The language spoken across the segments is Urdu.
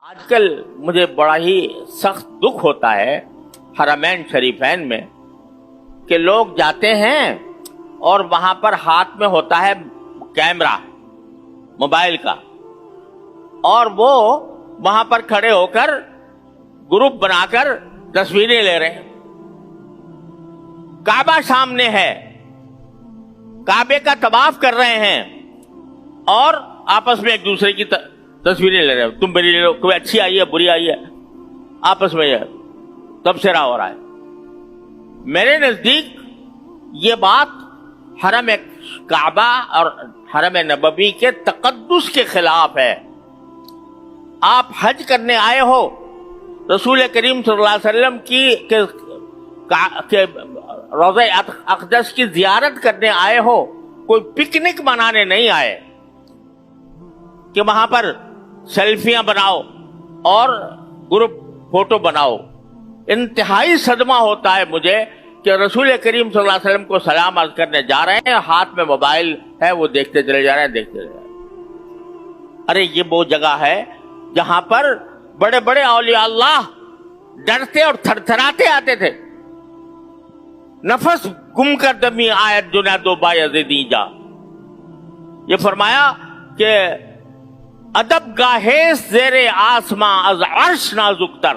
آج کل مجھے بڑا ہی سخت دکھ ہوتا ہے حرمین شریفین میں کہ لوگ جاتے ہیں اور وہاں پر ہاتھ میں ہوتا ہے کیمرہ موبائل کا، اور وہ وہاں پر کھڑے ہو کر گروپ بنا کر تصویریں لے رہے ہیں۔ کعبہ سامنے ہے، کعبے کا طواف کر رہے ہیں اور آپس میں ایک دوسرے کی تصویریں لے رہے ہیں۔ تم میری لے لو، کوئی اچھی آئی ہے بری آئی ہے، آپس میں تبصرہ ہو رہا ہے۔ میرے نزدیک یہ بات حرم کعبہ اور حرم نبوی کے تقدس کے خلاف ہے۔ آپ حج کرنے آئے ہو، رسول کریم صلی اللہ علیہ وسلم کے روضہ اقدس کی زیارت کرنے آئے ہو، کوئی پکنک منانے نہیں آئے کہ وہاں پر سیلفیاں بناؤ اور گروپ فوٹو بناؤ۔ انتہائی صدمہ ہوتا ہے مجھے کہ رسول کریم صلی اللہ علیہ وسلم کو سلام عرض کرنے جا رہے ہیں، ہاتھ میں موبائل ہے، وہ دیکھتے چلے جا رہے ہیں، دیکھتے چلے جا رہے ہیں۔ ارے یہ وہ جگہ ہے جہاں پر بڑے بڑے اولیاء اللہ ڈرتے اور تھر تھراتے آتے تھے۔ نفس گم کر دمی آیت جنید و بایزیدی جا، یہ فرمایا کہ ادب گاہیس زیر آسماں از عرش نازک تر،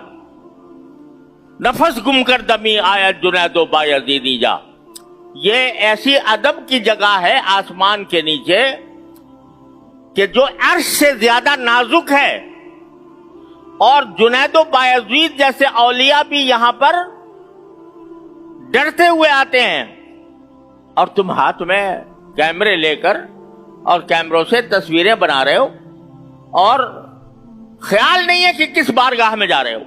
نفس گم کر دمی آیت جنید و بایزیدی جا۔ یہ ایسی ادب کی جگہ ہے آسمان کے نیچے کہ جو عرش سے زیادہ نازک ہے، اور جنید و بایزید جیسے اولیاء بھی یہاں پر ڈرتے ہوئے آتے ہیں، اور تم ہاتھ میں کیمرے لے کر اور کیمروں سے تصویریں بنا رہے ہو اور خیال نہیں ہے کہ کس بارگاہ میں جا رہے ہو۔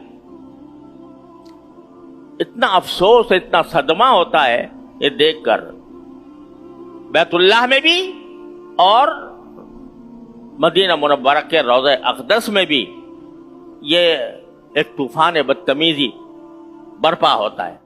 اتنا افسوس، اتنا صدمہ ہوتا ہے یہ دیکھ کر۔ بیت اللہ میں بھی اور مدینہ منورہ کے روضہ اقدس میں بھی یہ ایک طوفان بدتمیزی برپا ہوتا ہے۔